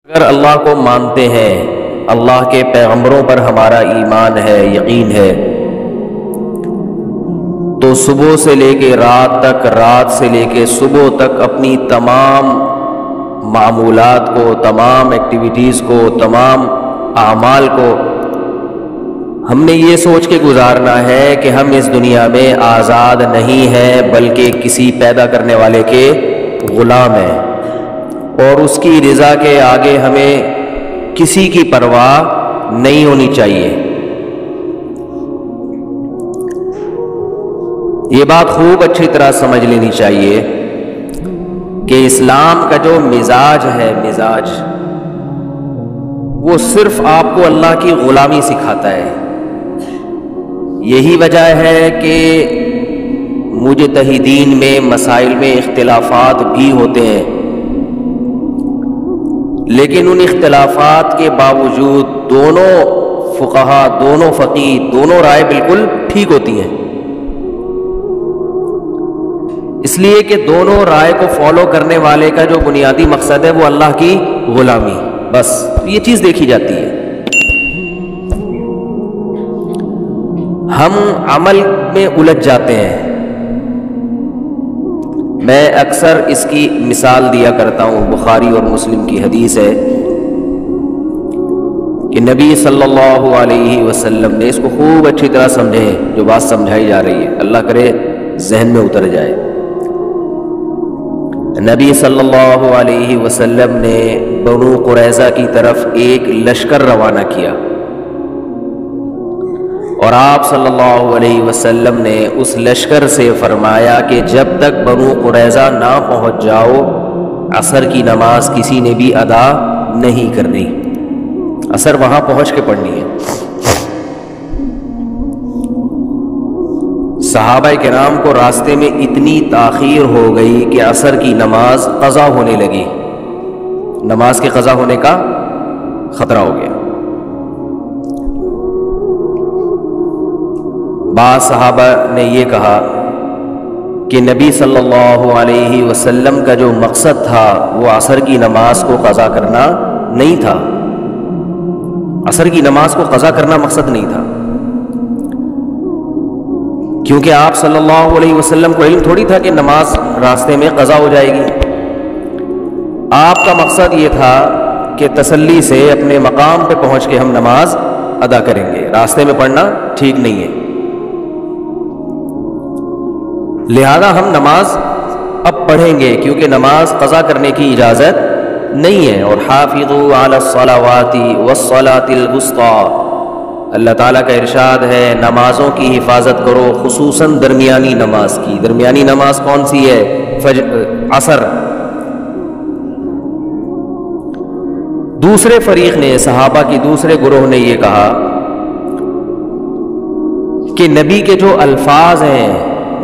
اگر اللہ کو مانتے ہیں، اللہ کے پیغمبروں پر ہمارا ایمان ہے، یقین ہے، تو صبح سے لے کے رات تک، رات سے لے کے صبح تک اپنی تمام معمولات کو، تمام ایکٹیویٹیز کو، تمام اعمال کو ہم نے یہ سوچ کے گزارنا ہے کہ ہم اس دنیا میں آزاد نہیں ہیں بلکہ کسی پیدا کرنے والے کے غلام ہیں، اور اس کی رضا کے آگے ہمیں کسی کی پرواہ نہیں ہونی چاہیے۔ یہ بات خوب اچھی طرح سمجھ لینی چاہیے کہ اسلام کا جو مزاج ہے، مزاج وہ صرف آپ کو اللہ کی غلامی سکھاتا ہے۔ یہی وجہ ہے کہ مجتہدین میں مسائل میں اختلافات بھی ہوتے ہیں، لیکن ان اختلافات کے باوجود دونوں فقہا، دونوں فقیہ، دونوں رائے بالکل ٹھیک ہوتی ہیں، اس لیے کہ دونوں رائے کو فالو کرنے والے کا جو بنیادی مقصد ہے وہ اللہ کی غلامی، بس یہ چیز دیکھی جاتی ہے۔ ہم عمل میں الجھ جاتے ہیں۔ میں اکثر اس کی مثال دیا کرتا ہوں، بخاری اور مسلم کی حدیث ہے کہ نبی صلی اللہ علیہ وسلم نے، اس کو خوب اچھی طرح سمجھیں جو بات سمجھائی جا رہی ہے، اللہ کرے ذہن میں اتر جائے۔ نبی صلی اللہ علیہ وسلم نے بنو قریظہ کی طرف ایک لشکر روانہ کیا، اور آپ صلی اللہ علیہ وسلم نے اس لشکر سے فرمایا کہ جب تک بنو قریظہ نہ پہنچ جاؤ، عصر کی نماز کسی نے بھی ادا نہیں کرنی، عصر وہاں پہنچ کے پڑھنی ہے۔ صحابہ کرام کو راستے میں اتنی تاخیر ہو گئی کہ عصر کی نماز قضا ہونے لگی، نماز کے قضا ہونے کا خطرہ ہو گیا۔ بعض صحابہ نے یہ کہا کہ نبی صلی اللہ علیہ وسلم کا جو مقصد تھا وہ عصر کی نماز کو قضا کرنا نہیں تھا، عصر کی نماز کو قضا کرنا مقصد نہیں تھا، کیونکہ آپ صلی اللہ علیہ وسلم کو علم تھوڑی تھا کہ نماز راستے میں قضا ہو جائے گی۔ آپ کا مقصد یہ تھا کہ تسلی سے اپنے مقام پہ پہنچ کے ہم نماز ادا کریں گے، راستے میں پڑھنا ٹھیک نہیں ہے، لہذا ہم نماز اب پڑھیں گے کیونکہ نماز قضا کرنے کی اجازت نہیں ہے۔ اور حافظوا علی الصلوات والصلاۃ الوسطی، اللہ تعالیٰ کا ارشاد ہے نمازوں کی حفاظت کرو، خصوصاً درمیانی نماز کی۔ درمیانی نماز کون سی ہے؟ عصر۔ دوسرے فریق نے، صحابہ کی دوسرے گروہ نے یہ کہا کہ نبی کے جو الفاظ ہیں،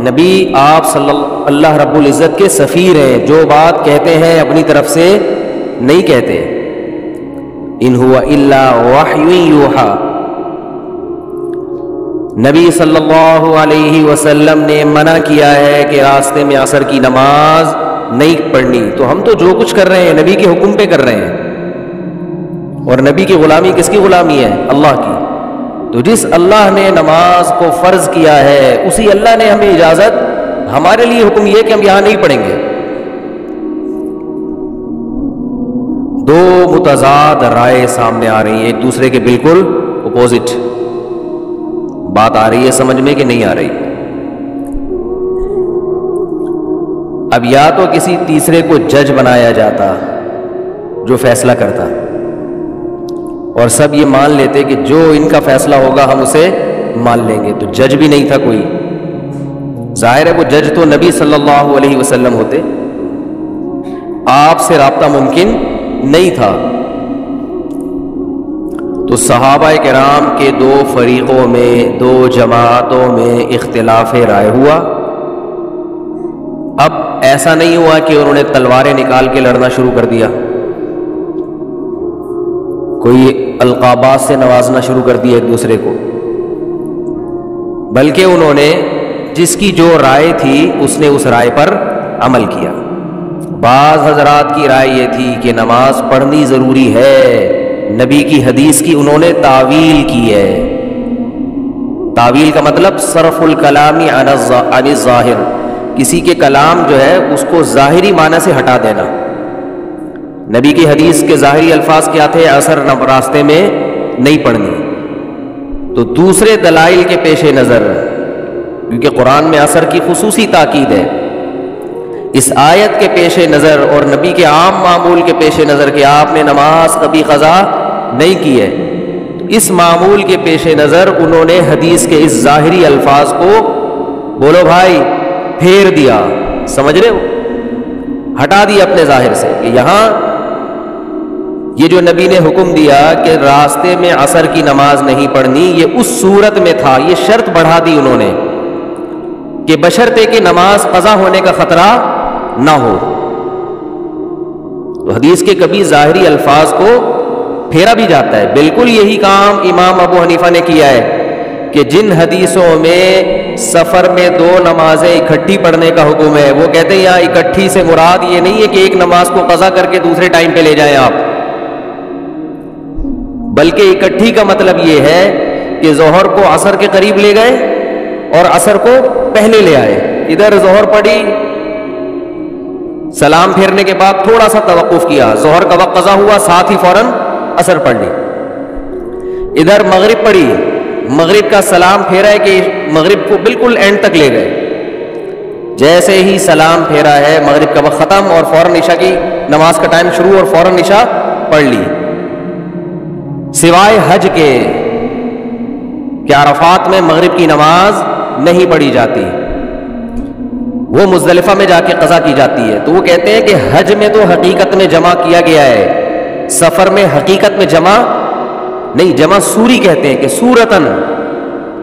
نبی آپ اللہ رب العزت کے سفیر ہیں، جو بات کہتے ہیں اپنی طرف سے نہیں کہتے، ان ہوا الا وحی یوحی۔ نبی صلی اللہ علیہ وسلم نے منع کیا ہے کہ راستے میں عصر کی نماز نہیں پڑھنی، تو ہم تو جو کچھ کر رہے ہیں نبی کے حکم پہ کر رہے ہیں، اور نبی کی غلامی کس کی غلامی ہے؟ اللہ کی۔ تو جس اللہ نے نماز کو فرض کیا ہے اسی اللہ نے ہمیں اجازت، ہمارے لیے حکم یہ کہ ہم یہاں نہیں پڑھیں گے۔ دو متضاد رائے سامنے آ رہی ہیں، ایک دوسرے کے بالکل اپوزٹ۔ بات آ رہی ہے سمجھ میں کہ نہیں آ رہی؟ اب یا تو کسی تیسرے کو جج بنایا جاتا جو فیصلہ کرتا، اور سب یہ مان لیتے کہ جو ان کا فیصلہ ہوگا ہم اسے مان لیں گے، تو جج بھی نہیں تھا کوئی۔ ظاہر ہے وہ جج تو نبی صلی اللہ علیہ وسلم ہوتے، آپ سے رابطہ ممکن نہیں تھا۔ تو صحابہ کرام کے دو فریقوں میں، دو جماعتوں میں اختلاف رائے ہوا۔ اب ایسا نہیں ہوا کہ انہوں نے تلواریں نکال کے لڑنا شروع کر دیا، کوئی القابات سے نوازنا شروع کر دیا ایک دوسرے کو، بلکہ انہوں نے جس کی جو رائے تھی اس نے اس رائے پر عمل کیا، بعض حضرات کی رائے یہ تھی کہ نماز پڑھنی ضروری ہے، نبی کی حدیث کی انہوں نے تعویل کی ہے۔ تعویل کا مطلب صرف الکلام عن الظاہر، کسی کے کلام جو ہے اس کو ظاہری معنی سے ہٹا دینا۔ نبی کی حدیث کے ظاہری الفاظ کیا تھے؟ عصر راستے میں نہیں پڑھنی۔ تو دوسرے دلائل کے پیش نظر، کیونکہ قرآن میں عصر کی خصوصی تاکید ہے، اس آیت کے پیش نظر اور نبی کے عام معمول کے پیش نظر کہ آپ نے نماز کبھی قضا نہیں کی ہے، اس معمول کے پیش نظر انہوں نے حدیث کے اس ظاہری الفاظ کو، بولو بھائی، پھیر دیا، سمجھ رہے ہو، ہٹا دیا اپنے ظاہر سے، کہ یہاں یہ جو نبی نے حکم دیا کہ راستے میں عصر کی نماز نہیں پڑھنی، یہ اس صورت میں تھا، یہ شرط بڑھا دی انہوں نے کہ بشرطے کہ نماز قضا ہونے کا خطرہ نہ ہو۔ تو حدیث کے کبھی ظاہری الفاظ کو پھیرا بھی جاتا ہے۔ بالکل یہی کام امام ابو حنیفہ نے کیا ہے کہ جن حدیثوں میں سفر میں دو نمازیں اکٹھی پڑھنے کا حکم ہے، وہ کہتے ہیں یہاں اکٹھی سے مراد یہ نہیں ہے کہ ایک نماز کو قضا کر کے دوسرے ٹائم پہ لے جائیں آپ، بلکہ اکٹھی کا مطلب یہ ہے کہ ظہر کو عصر کے قریب لے گئے اور عصر کو پہلے لے آئے، ادھر ظہر پڑھی، سلام پھیرنے کے بعد تھوڑا سا توقف کیا، ظہر کا وقت قضا ہوا، ساتھ ہی فوراً عصر پڑھ لی۔ ادھر مغرب پڑھی، مغرب کا سلام پھیرا ہے کہ مغرب کو بالکل اینڈ تک لے گئے، جیسے ہی سلام پھیرا ہے مغرب کا وقت ختم اور فوراً عشاء کی نماز کا ٹائم شروع اور فوراً عشاء پڑھ لی۔ سوائے حج کے کہ عرفات میں مغرب کی نماز نہیں پڑھی جاتی، وہ مزدلفہ میں جا کے قضا کی جاتی ہے۔ تو وہ کہتے ہیں کہ حج میں تو حقیقت میں جمع کیا گیا ہے، سفر میں حقیقت میں جمع نہیں، جمع سوری کہتے ہیں کہ صورتاً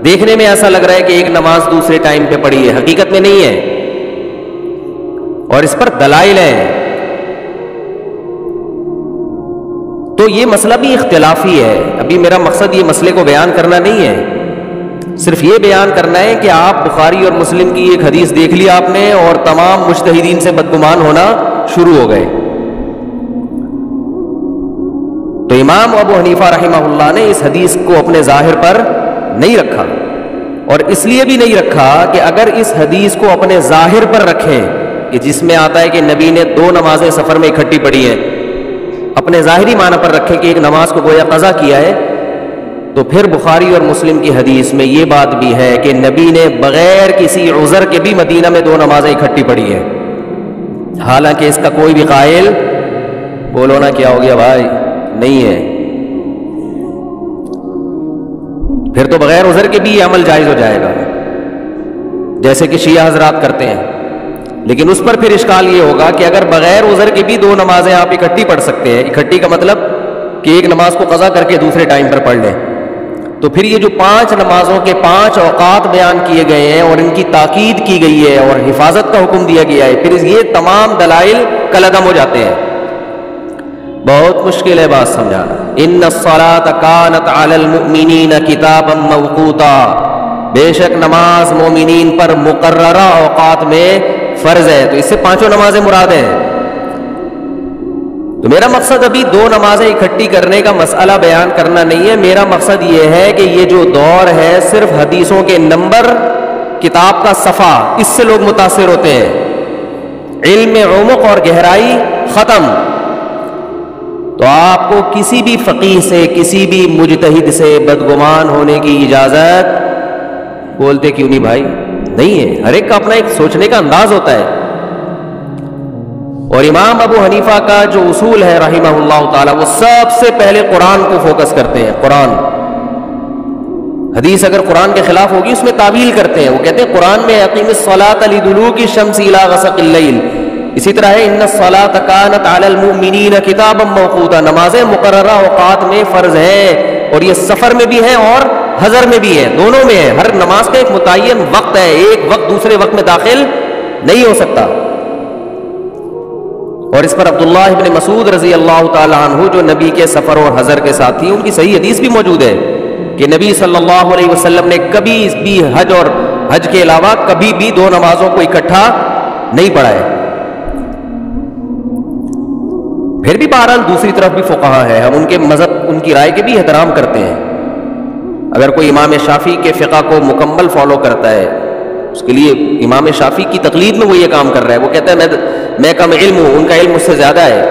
دیکھنے میں ایسا لگ رہا ہے کہ ایک نماز دوسرے ٹائم پہ پڑھی ہے، حقیقت میں نہیں ہے، اور اس پر دلائل ہیں۔ تو یہ مسئلہ بھی اختلافی ہے۔ ابھی میرا مقصد یہ مسئلے کو بیان کرنا نہیں ہے، صرف یہ بیان کرنا ہے کہ آپ بخاری اور مسلم کی ایک حدیث دیکھ لی آپ نے اور تمام مجتہدین سے بدگمان ہونا شروع ہو گئے۔ تو امام ابو حنیفہ رحمہ اللہ نے اس حدیث کو اپنے ظاہر پر نہیں رکھا، اور اس لیے بھی نہیں رکھا کہ اگر اس حدیث کو اپنے ظاہر پر رکھیں کہ جس میں آتا ہے کہ نبی نے دو نمازیں سفر میں اکٹھی پڑھی ہیں، اپنے ظاہری معنی پر رکھیں کہ ایک نماز کو گویا قضا کیا ہے، تو پھر بخاری اور مسلم کی حدیث میں یہ بات بھی ہے کہ نبی نے بغیر کسی عذر کے بھی مدینہ میں دو نمازیں اکٹھی پڑھی ہیں، حالانکہ اس کا کوئی بھی قائل، بولو نا کیا ہو گیا بھائی، نہیں ہے۔ پھر تو بغیر عذر کے بھی یہ عمل جائز ہو جائے گا، جیسے کہ شیعہ حضرات کرتے ہیں، لیکن اس پر پھر اشکال یہ ہوگا کہ اگر بغیر عذر کے بھی دو نمازیں آپ اکٹھی پڑھ سکتے ہیں، اکٹھی کا مطلب کہ ایک نماز کو قضا کر کے دوسرے ٹائم پر پڑھ لیں، تو پھر یہ جو 5 نمازوں کے 5 اوقات بیان کیے گئے ہیں اور ان کی تاکید کی گئی ہے اور حفاظت کا حکم دیا گیا ہے، پھر یہ تمام دلائل کالعدم ہو جاتے ہیں۔ بہت مشکل ہے بات سمجھانا۔ ان الصلاۃ کانت علی المؤمنین کتابا موقوتا، بے شک نماز مومنین پر مقررہ اوقات میں فرض ہے، تو اس سے 5 نمازیں مراد ہیں۔ تو میرا مقصد ابھی 2 نمازیں اکٹھی کرنے کا مسئلہ بیان کرنا نہیں ہے، میرا مقصد یہ ہے کہ یہ جو دور ہے صرف حدیثوں کے نمبر، کتاب کا صفحہ، اس سے لوگ متاثر ہوتے ہیں، علم میں عمق اور گہرائی ختم۔ تو آپ کو کسی بھی فقیہ سے، کسی بھی مجتہد سے بدگمان ہونے کی اجازت، بولتے کیوں نہیں بھائی، نہیں ہے۔ ہر ایک کا اپنا ایک سوچنے کا انداز ہوتا ہے، اور امام ابو حنیفہ کا جو اصول ہے رحمہ اللہ تعالی، وہ سب سے پہلے قرآن کو فوکس کرتے ہیں۔ قرآن، حدیث اگر قرآن کے خلاف ہوگی اس میں تعویل کرتے ہیں، وہ کہتے ہیں قرآن میں اقیم الصلاۃ لدلوک الشمس الی غسق اللیل، اسی طرح ہے ان الصلاۃ کانت علی المؤمنین کتابا موقوتا، نمازیں مقررہ اوقات میں فرض ہیں، اور یہ سفر میں بھی ہے اور حضر میں بھی ہے، دونوں میں ہے۔ ہر نماز کا ایک متعین وقت ہے، ایک وقت دوسرے وقت میں داخل نہیں ہو سکتا۔ اور اس پر عبداللہ ابن مسعود رضی اللہ تعالی عنہ جو نبی کے سفر اور حضر کے ساتھ تھی، ان کی صحیح حدیث بھی موجود ہے کہ نبی صلی اللہ علیہ وسلم نے کبھی بھی حج اور حج کے علاوہ کبھی بھی 2 نمازوں کو اکٹھا نہیں پڑھا ہے۔ پھر بھی بہرحال دوسری طرف بھی فقہا ہے، ہم ان کے مذہب، ان کی رائے کے بھی احترام کرتے ہیں. اگر کوئی امام شافعی کے فقہ کو مکمل فالو کرتا ہے، اس کے لیے امام شافعی کی تقلید میں وہ یہ کام کر رہا ہے، وہ کہتا ہے میں کم علم ہوں، ان کا علم مجھ سے زیادہ ہے،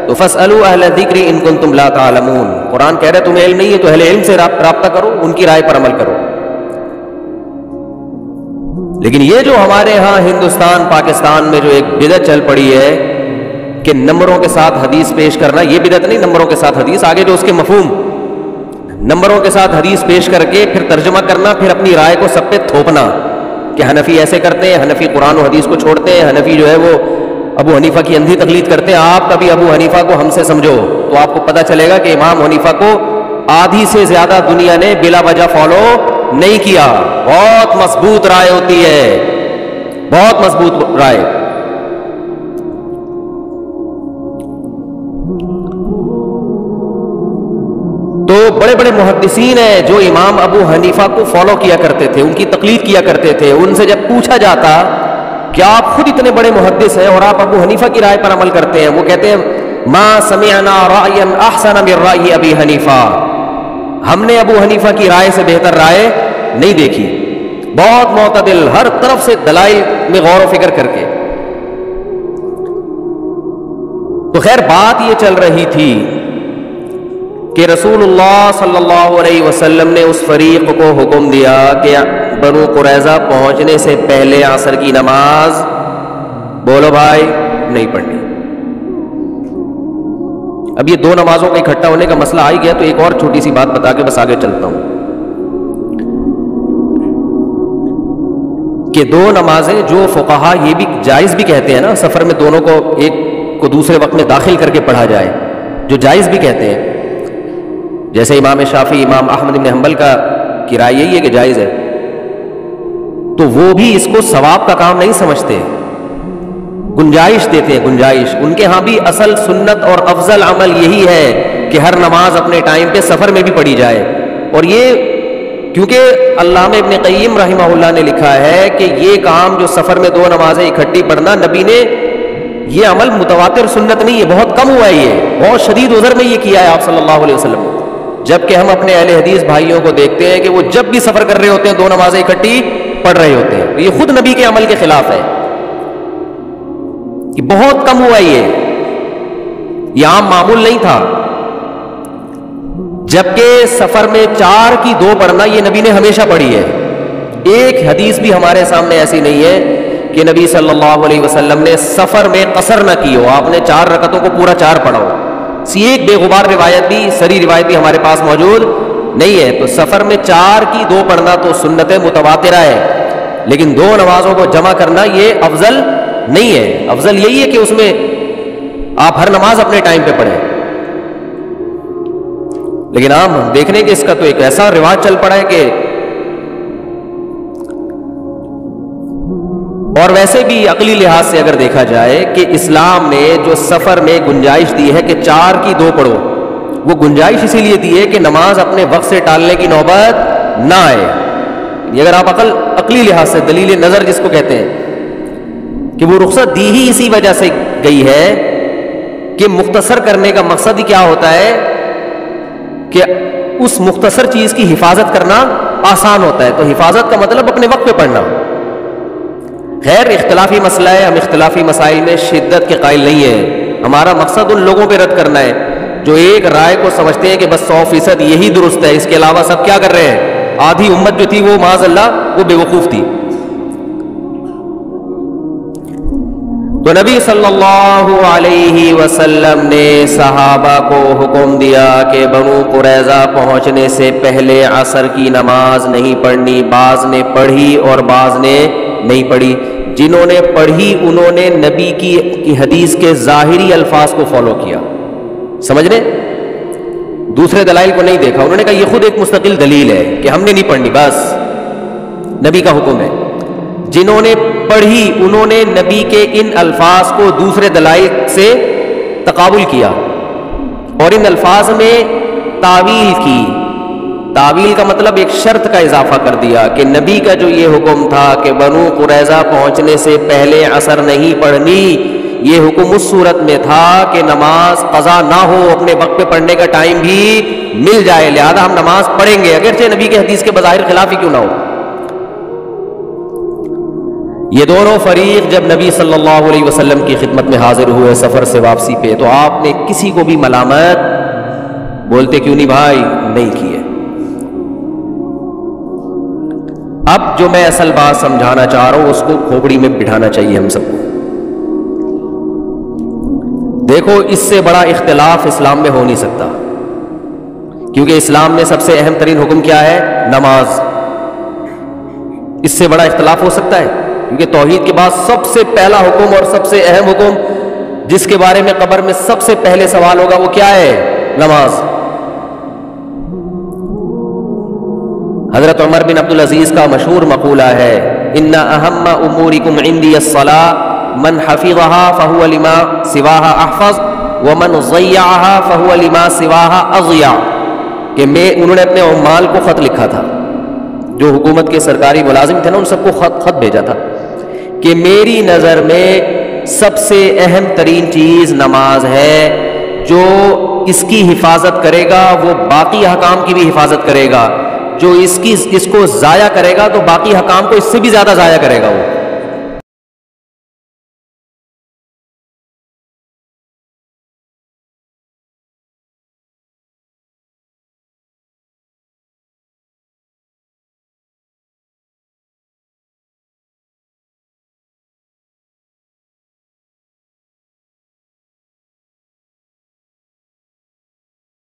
تو فاسألوا اہل الذکر ان کنتم لا تعلمون. قرآن کہہ رہا ہے تمہیں علم نہیں ہے تو اہل علم سے رابطہ کرو، ان کی رائے پر عمل کرو. لیکن یہ جو ہمارے ہاں ہندوستان پاکستان میں جو ایک بدعت چل پڑی ہے کہ نمبروں کے ساتھ حدیث پیش کرنا، یہ بدعت نہیں، نمبروں کے ساتھ حدیث، آگے جو اس کے مفہوم، نمبروں کے ساتھ حدیث پیش کر کے پھر ترجمہ کرنا، پھر اپنی رائے کو سب پہ تھوپنا کہ حنفی ایسے کرتے ہیں، حنفی قرآن و حدیث کو چھوڑتے ہیں، حنفی جو ہے وہ ابو حنیفہ کی اندھی تقلید کرتے ہیں. آپ کبھی ابو حنیفہ کو ہم سے سمجھو تو آپ کو پتہ چلے گا کہ امام حنیفہ کو آدھی سے زیادہ دنیا نے بلا وجہ فالو نہیں کیا. بہت مضبوط رائے ہوتی ہے، بہت مضبوط رائے. تو بڑے بڑے محدثین ہیں جو امام ابو حنیفہ کو فالو کیا کرتے تھے، ان کی تقلید کیا کرتے تھے. ان سے جب پوچھا جاتا کہ آپ خود اتنے بڑے محدث ہیں اور آپ ابو حنیفہ کی رائے پر عمل کرتے ہیں، وہ کہتے ہیں ما سمعنا رأیا احسن من رأی ابی حنیفہ، ہم نے ابو حنیفہ کی رائے سے بہتر رائے نہیں دیکھی. بہت معتدل، ہر طرف سے دلائل میں غور و فکر کر کے. تو خیر بات یہ چل رہی تھی کہ رسول اللہ صلی اللہ علیہ وسلم نے اس فریق کو حکم دیا کہ بنو قریظہ پہنچنے سے پہلے عصر کی نماز، بولو بھائی، نہیں پڑھنی. اب یہ دو نمازوں کا اکٹھا ہونے کا مسئلہ آ ہی گیا تو ایک اور چھوٹی سی بات بتا کے بس آگے چلتا ہوں کہ دو نمازیں جو فقہا یہ بھی جائز بھی کہتے ہیں نا، سفر میں دونوں کو ایک کو دوسرے وقت میں داخل کر کے پڑھا جائے، جو جائز بھی کہتے ہیں. جیسے امام شافعی، امام احمد بن حنبل کی رائے یہی ہے کہ جائز ہے، تو وہ بھی اس کو ثواب کا کام نہیں سمجھتے، گنجائش دیتے ہیں، گنجائش. ان کے ہاں بھی اصل سنت اور افضل عمل یہی ہے کہ ہر نماز اپنے ٹائم پہ سفر میں بھی پڑھی جائے. اور یہ کیونکہ علامہ ابن قیم رحمہ اللہ نے لکھا ہے کہ یہ کام جو سفر میں دو نمازیں اکٹھی پڑھنا، نبی نے یہ عمل متواتر سنت نہیں ہے، بہت کم ہوا ہے، یہ بہت شدید عذر میں یہ کیا ہے آپ صلی اللہ علیہ وسلم. جبکہ ہم اپنے اہل حدیث بھائیوں کو دیکھتے ہیں کہ وہ جب بھی سفر کر رہے ہوتے ہیں دو نمازیں اکٹھی پڑھ رہے ہوتے ہیں. یہ خود نبی کے عمل کے خلاف ہے، کہ بہت کم ہوا یہ عام معمول نہیں تھا. جبکہ سفر میں 4 کی 2 پڑھنا یہ نبی نے ہمیشہ پڑھی ہے. ایک حدیث بھی ہمارے سامنے ایسی نہیں ہے کہ نبی صلی اللہ علیہ وسلم نے سفر میں قصر نہ کی ہو، آپ نے 4 رکعتوں کو پورا 4 پڑھا ہو. ایک بے غبار روایت بھی، سری روایت بھی ہمارے پاس موجود نہیں ہے. تو سفر میں 4 کی 2 پڑھنا تو سنت متواترہ ہے، لیکن 2 نمازوں کو جمع کرنا یہ افضل نہیں ہے. افضل یہی ہے کہ اس میں آپ ہر نماز اپنے ٹائم پہ پڑھیں. لیکن ہم دیکھنے کہ اس کا تو ایک ایسا رواج چل پڑا ہے کہ، اور ویسے بھی عقلی لحاظ سے اگر دیکھا جائے کہ اسلام نے جو سفر میں گنجائش دی ہے کہ 4 کی 2 پڑھو، وہ گنجائش اسی لیے دی ہے کہ نماز اپنے وقت سے ٹالنے کی نوبت نہ آئے. اگر آپ عقلی لحاظ سے دلیل نظر جس کو کہتے ہیں کہ وہ رخصت دی ہی اسی وجہ سے گئی ہے کہ مختصر کرنے کا مقصد ہی کیا ہوتا ہے کہ اس مختصر چیز کی حفاظت کرنا آسان ہوتا ہے. تو حفاظت کا مطلب اپنے وقت پہ پڑھنا. خیر اختلافی مسئلہ ہے، ہم اختلافی مسائل میں شدت کے قائل نہیں ہیں. ہمارا مقصد ان لوگوں پہ رد کرنا ہے جو ایک رائے کو سمجھتے ہیں کہ بس 100% یہی درست ہے، اس کے علاوہ سب کیا کر رہے ہیں. آدھی امت جو تھی وہ معاذ اللہ وہ بے وقوف تھی. تو نبی صلی اللہ علیہ وسلم نے صحابہ کو حکم دیا کہ بنو قریظہ پہنچنے سے پہلے عصر کی نماز نہیں پڑھنی. بعض نے پڑھی اور بعض نے نہیں پڑھی. جنہوں نے پڑھی انہوں نے نبی کی حدیث کے ظاہری الفاظ کو فالو کیا، سمجھ رہے، دوسرے دلائل کو نہیں دیکھا. انہوں نے کہا یہ خود ایک مستقل دلیل ہے کہ ہم نے نہیں پڑھنی، بس نبی کا حکم ہے. جنہوں نے پڑھی انہوں نے نبی کے ان الفاظ کو دوسرے دلائل سے تقابل کیا اور ان الفاظ میں تعویل کی. تعویل کا مطلب ایک شرط کا اضافہ کر دیا کہ نبی کا جو یہ حکم تھا کہ بنو قریظہ پہنچنے سے پہلے عصر نہیں پڑھنی، یہ حکم اس صورت میں تھا کہ نماز قضا نہ ہو، اپنے وقت پہ پڑھنے کا ٹائم بھی مل جائے، لہذا ہم نماز پڑھیں گے اگرچہ نبی کے حدیث کے بظاہر خلاف ہی کیوں نہ ہو۔ یہ دونوں فریق جب نبی صلی اللہ علیہ وسلم کی خدمت میں حاضر ہوئے سفر سے واپسی پہ، تو آپ نے کسی کو بھی ملامت بولتے کیوں نہیں بھائی نہیں کی ہے۔ اب جو میں اصل بات سمجھانا چاہ رہا ہوں اس کو کھوپڑی میں بٹھانا چاہیے ہم سب کو۔ دیکھو اس سے بڑا اختلاف اسلام میں ہو نہیں سکتا، کیونکہ اسلام میں سب سے اہم ترین حکم کیا ہے؟ نماز۔ اس سے بڑا اختلاف ہو سکتا ہے؟ کیونکہ توحید کے بعد سب سے پہلا حکم اور سب سے اہم حکم جس کے بارے میں قبر میں سب سے پہلے سوال ہوگا وہ کیا ہے؟ نماز۔ حضرت عمر بن عبدالعزیز کا مشہور مقولہ ہے ان اہم امورکم عندی الصلاۃ من حفظها فهو لما سواها احفظ ومن ضیعها فهو لما سواها اضیع، کہ انہوں نے اپنے عمال کو خط لکھا تھا، جو حکومت کے سرکاری ملازم تھے نا، ان سب کو خط بھیجا تھا کہ میری نظر میں سب سے اہم ترین چیز نماز ہے، جو اس کی حفاظت کرے گا وہ باقی احکام کی بھی حفاظت کرے گا، جو اس کو ضائع کرے گا تو باقی حکام کو اس سے بھی زیادہ ضائع کرے گا وہ۔